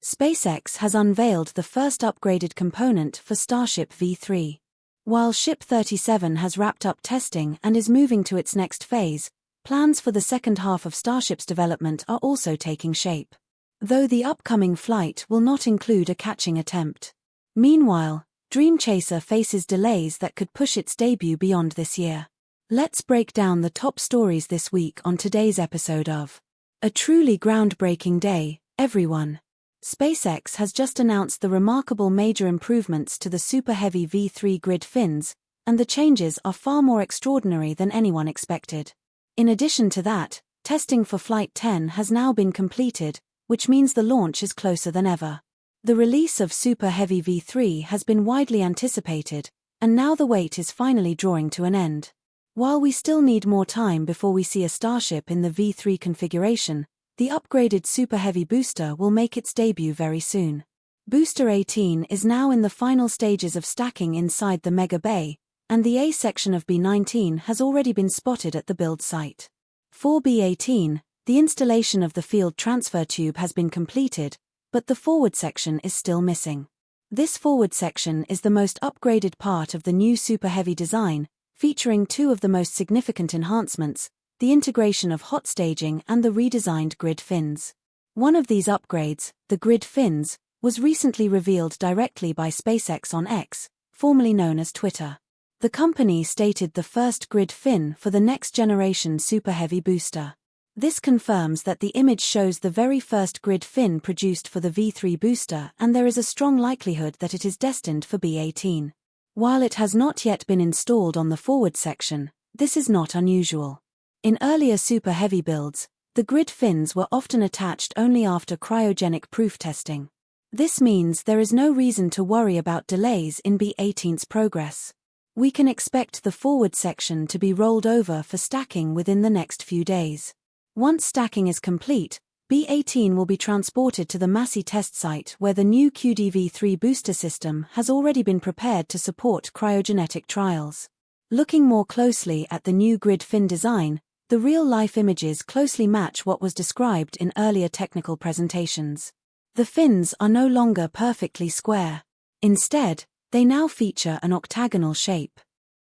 SpaceX has unveiled the first upgraded component for Starship V3. While Ship 37 has wrapped up testing and is moving to its next phase, plans for the second half of Starship's development are also taking shape, though the upcoming flight will not include a catching attempt. Meanwhile, Dream Chaser faces delays that could push its debut beyond this year. Let's break down the top stories this week on today's episode of A Truly Groundbreaking Day, Everyone. SpaceX has just announced the remarkable major improvements to the Super Heavy V3 grid fins, and the changes are far more extraordinary than anyone expected. In addition to that, testing for Flight 10 has now been completed, which means the launch is closer than ever. The release of Super Heavy V3 has been widely anticipated, and now the wait is finally drawing to an end. While we still need more time before we see a Starship in the V3 configuration, the upgraded Super Heavy booster will make its debut very soon. Booster 18 is now in the final stages of stacking inside the Mega Bay, and the A section of B19 has already been spotted at the build site. For B18, the installation of the field transfer tube has been completed, but the forward section is still missing. This forward section is the most upgraded part of the new Super Heavy design, featuring two of the most significant enhancements: the integration of hot staging and the redesigned grid fins. One of these upgrades, the grid fins, was recently revealed directly by SpaceX on X, formerly known as Twitter. The company stated the first grid fin for the next-generation Super Heavy booster. This confirms that the image shows the very first grid fin produced for the V3 booster, and there is a strong likelihood that it is destined for B18. While it has not yet been installed on the forward section, this is not unusual. In earlier Super Heavy builds, the grid fins were often attached only after cryogenic proof testing. This means there is no reason to worry about delays in B18's progress. We can expect the forward section to be rolled over for stacking within the next few days. Once stacking is complete, B18 will be transported to the Massey test site where the new QDV3 booster system has already been prepared to support cryogenetic trials. Looking more closely at the new grid fin design, the real-life images closely match what was described in earlier technical presentations. The fins are no longer perfectly square. Instead, they now feature an octagonal shape.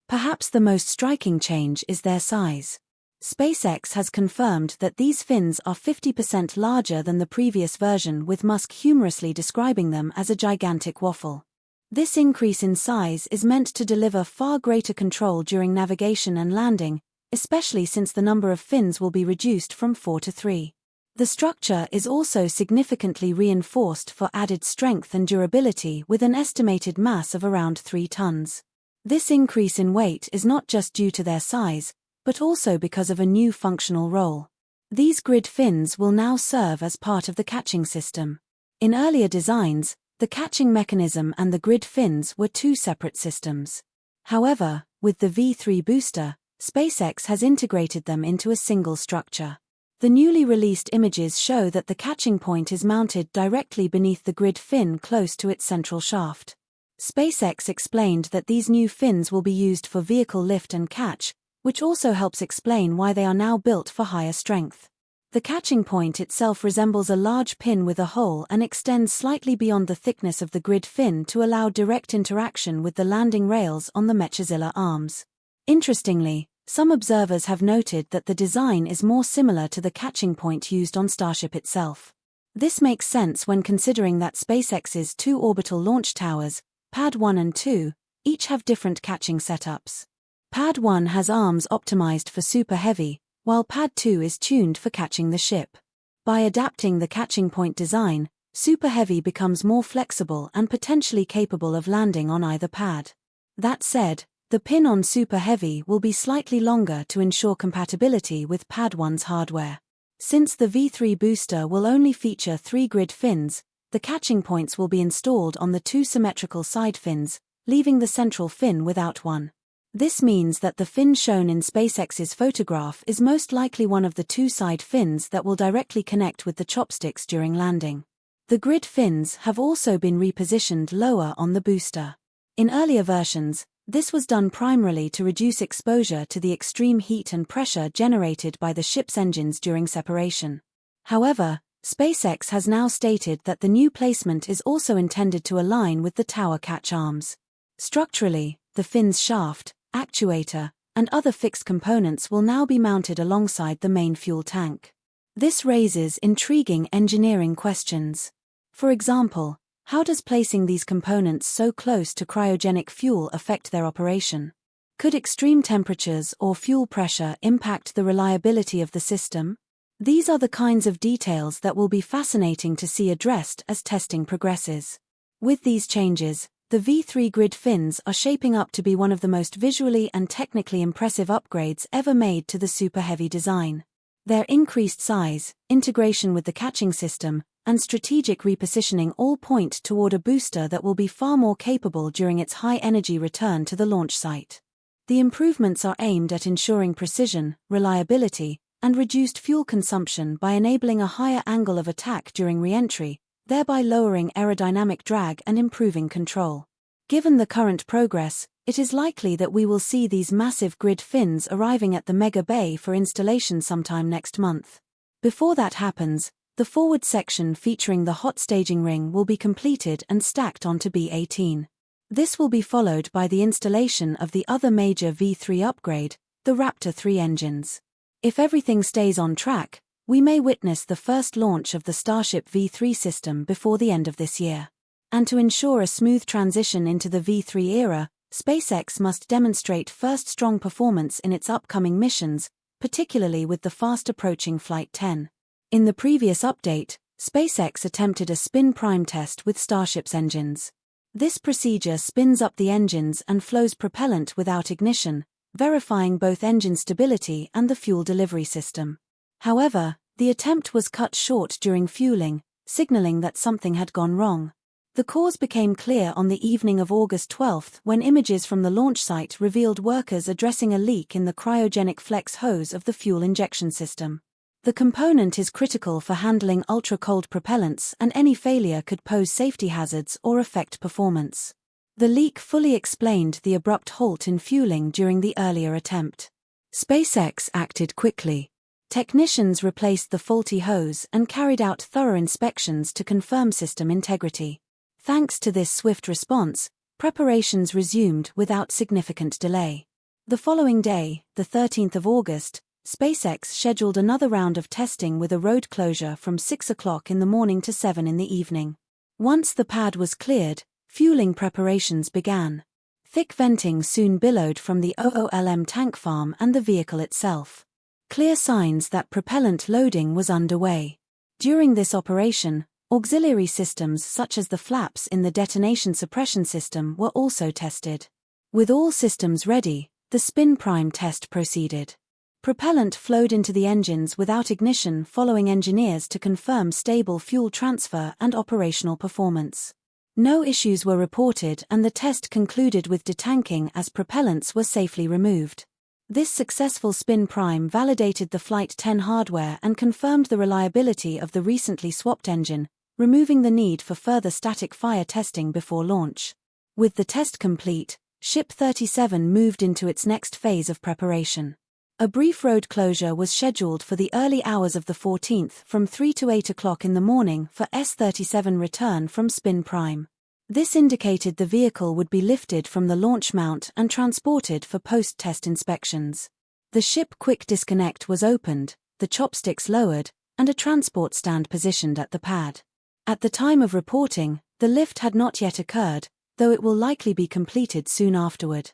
Perhaps the most striking change is their size. SpaceX has confirmed that these fins are 50% larger than the previous version, with Musk humorously describing them as a gigantic waffle. This increase in size is meant to deliver far greater control during navigation and landing, especially since the number of fins will be reduced from 4 to 3. The structure is also significantly reinforced for added strength and durability, with an estimated mass of around 3 tons. This increase in weight is not just due to their size, but also because of a new functional role. These grid fins will now serve as part of the catching system. In earlier designs, the catching mechanism and the grid fins were two separate systems. However, with the V3 booster, SpaceX has integrated them into a single structure. The newly released images show that the catching point is mounted directly beneath the grid fin close to its central shaft. SpaceX explained that these new fins will be used for vehicle lift and catch, which also helps explain why they are now built for higher strength. The catching point itself resembles a large pin with a hole and extends slightly beyond the thickness of the grid fin to allow direct interaction with the landing rails on the Mechazilla arms. Interestingly, some observers have noted that the design is more similar to the catching point used on Starship itself. This makes sense when considering that SpaceX's two orbital launch towers, Pad 1 and 2, each have different catching setups. Pad 1 has arms optimized for Super Heavy, while Pad 2 is tuned for catching the ship. By adapting the catching point design, Super Heavy becomes more flexible and potentially capable of landing on either pad. That said, the pin on Super Heavy will be slightly longer to ensure compatibility with Pad 1's hardware. Since the V3 booster will only feature 3 grid fins, the catching points will be installed on the 2 symmetrical side fins, leaving the central fin without one. This means that the fin shown in SpaceX's photograph is most likely one of the 2 side fins that will directly connect with the chopsticks during landing. The grid fins have also been repositioned lower on the booster. In earlier versions, this was done primarily to reduce exposure to the extreme heat and pressure generated by the ship's engines during separation. However, SpaceX has now stated that the new placement is also intended to align with the tower catch arms. Structurally, the fin's shaft, actuator, and other fixed components will now be mounted alongside the main fuel tank. This raises intriguing engineering questions. For example, how does placing these components so close to cryogenic fuel affect their operation? Could extreme temperatures or fuel pressure impact the reliability of the system? These are the kinds of details that will be fascinating to see addressed as testing progresses. With these changes, the V3 grid fins are shaping up to be one of the most visually and technically impressive upgrades ever made to the Super Heavy design. Their increased size, integration with the catching system, and strategic repositioning all point toward a booster that will be far more capable during its high-energy return to the launch site. The improvements are aimed at ensuring precision, reliability, and reduced fuel consumption by enabling a higher angle of attack during re-entry, thereby lowering aerodynamic drag and improving control. Given the current progress, it is likely that we will see these massive grid fins arriving at the Mega Bay for installation sometime next month. Before that happens, the forward section featuring the hot staging ring will be completed and stacked onto B-18. This will be followed by the installation of the other major V3 upgrade, the Raptor 3 engines. If everything stays on track, we may witness the first launch of the Starship V3 system before the end of this year. And to ensure a smooth transition into the V3 era, SpaceX must demonstrate first strong performance in its upcoming missions, particularly with the fast-approaching Flight 10. In the previous update, SpaceX attempted a spin prime test with Starship's engines. This procedure spins up the engines and flows propellant without ignition, verifying both engine stability and the fuel delivery system. However, the attempt was cut short during fueling, signaling that something had gone wrong. The cause became clear on the evening of August 12 when images from the launch site revealed workers addressing a leak in the cryogenic flex hose of the fuel injection system. The component is critical for handling ultra-cold propellants, and any failure could pose safety hazards or affect performance. The leak fully explained the abrupt halt in fueling during the earlier attempt. SpaceX acted quickly. Technicians replaced the faulty hose and carried out thorough inspections to confirm system integrity. Thanks to this swift response, preparations resumed without significant delay. The following day, the 13th of August, SpaceX scheduled another round of testing with a road closure from 6 o'clock in the morning to 7 in the evening. Once the pad was cleared, fueling preparations began. Thick venting soon billowed from the OOLM tank farm and the vehicle itself. Clear signs that propellant loading was underway. During this operation, auxiliary systems such as the flaps in the detonation suppression system were also tested. With all systems ready, the spin prime test proceeded. Propellant flowed into the engines without ignition, following engineers to confirm stable fuel transfer and operational performance. No issues were reported and the test concluded with detanking as propellants were safely removed. This successful spin prime validated the Flight 10 hardware and confirmed the reliability of the recently swapped engine, removing the need for further static fire testing before launch. With the test complete, Ship 37 moved into its next phase of preparation. A brief road closure was scheduled for the early hours of the 14th from 3 to 8 o'clock in the morning for S-37 return from spin prime. This indicated the vehicle would be lifted from the launch mount and transported for post-test inspections. The ship quick disconnect was opened, the chopsticks lowered, and a transport stand positioned at the pad. At the time of reporting, the lift had not yet occurred, though it will likely be completed soon afterward.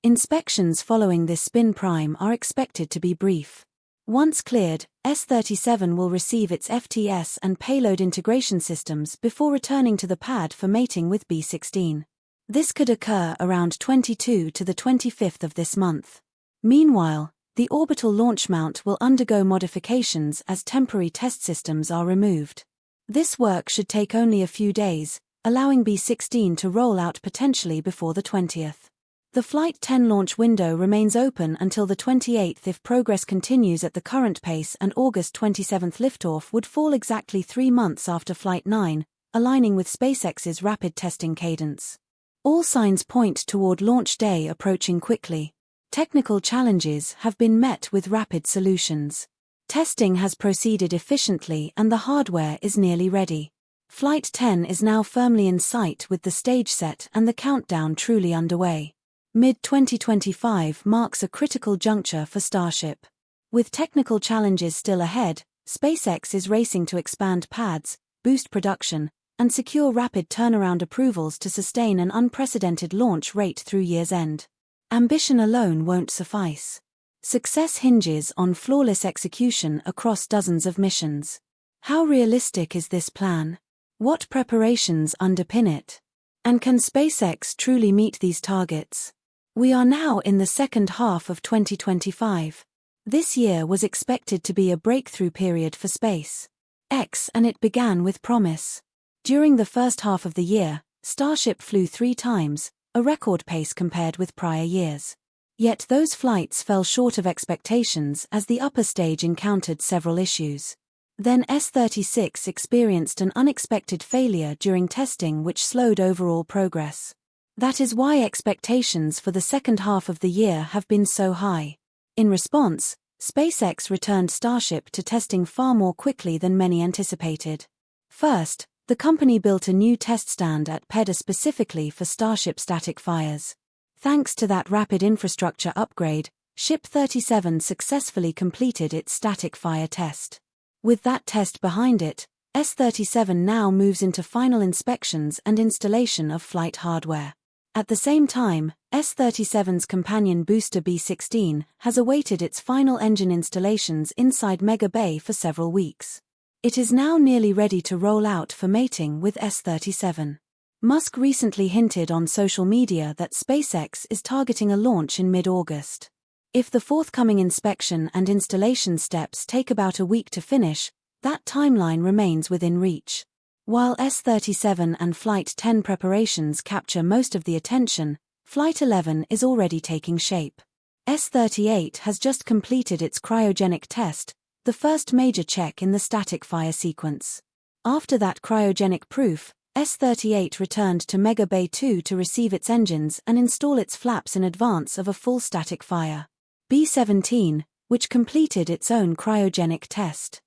Inspections following this spin prime are expected to be brief. Once cleared, S-37 will receive its FTS and payload integration systems before returning to the pad for mating with B-16. This could occur around 22 to the 25th of this month. Meanwhile, the orbital launch mount will undergo modifications as temporary test systems are removed. This work should take only a few days, allowing B-16 to roll out potentially before the 20th. The Flight 10 launch window remains open until the 28th if progress continues at the current pace, and August 27th liftoff would fall exactly 3 months after Flight 9, aligning with SpaceX's rapid testing cadence. All signs point toward launch day approaching quickly. Technical challenges have been met with rapid solutions. Testing has proceeded efficiently and the hardware is nearly ready. Flight 10 is now firmly in sight with the stage set and the countdown truly underway. Mid-2025 marks a critical juncture for Starship. With technical challenges still ahead, SpaceX is racing to expand pads, boost production, and secure rapid turnaround approvals to sustain an unprecedented launch rate through year's end. Ambition alone won't suffice. Success hinges on flawless execution across dozens of missions. How realistic is this plan? What preparations underpin it? And can SpaceX truly meet these targets? We are now in the second half of 2025. This year was expected to be a breakthrough period for SpaceX, and it began with promise. During the first half of the year, Starship flew 3 times, a record pace compared with prior years. Yet those flights fell short of expectations as the upper stage encountered several issues. Then S-36 experienced an unexpected failure during testing which slowed overall progress. That is why expectations for the second half of the year have been so high. In response, SpaceX returned Starship to testing far more quickly than many anticipated. First, the company built a new test stand at PEDA specifically for Starship static fires. Thanks to that rapid infrastructure upgrade, Ship 37 successfully completed its static fire test. With that test behind it, S-37 now moves into final inspections and installation of flight hardware. At the same time, S-37's companion booster B-16 has awaited its final engine installations inside Mega Bay for several weeks. It is now nearly ready to roll out for mating with S-37. Musk recently hinted on social media that SpaceX is targeting a launch in mid-August. If the forthcoming inspection and installation steps take about a week to finish, that timeline remains within reach. While S-37 and Flight 10 preparations capture most of the attention, Flight 11 is already taking shape. S-38 has just completed its cryogenic test, the first major check in the static fire sequence. After that cryogenic proof, S-38 returned to Mega Bay 2 to receive its engines and install its flaps in advance of a full static fire. B-17, which completed its own cryogenic test.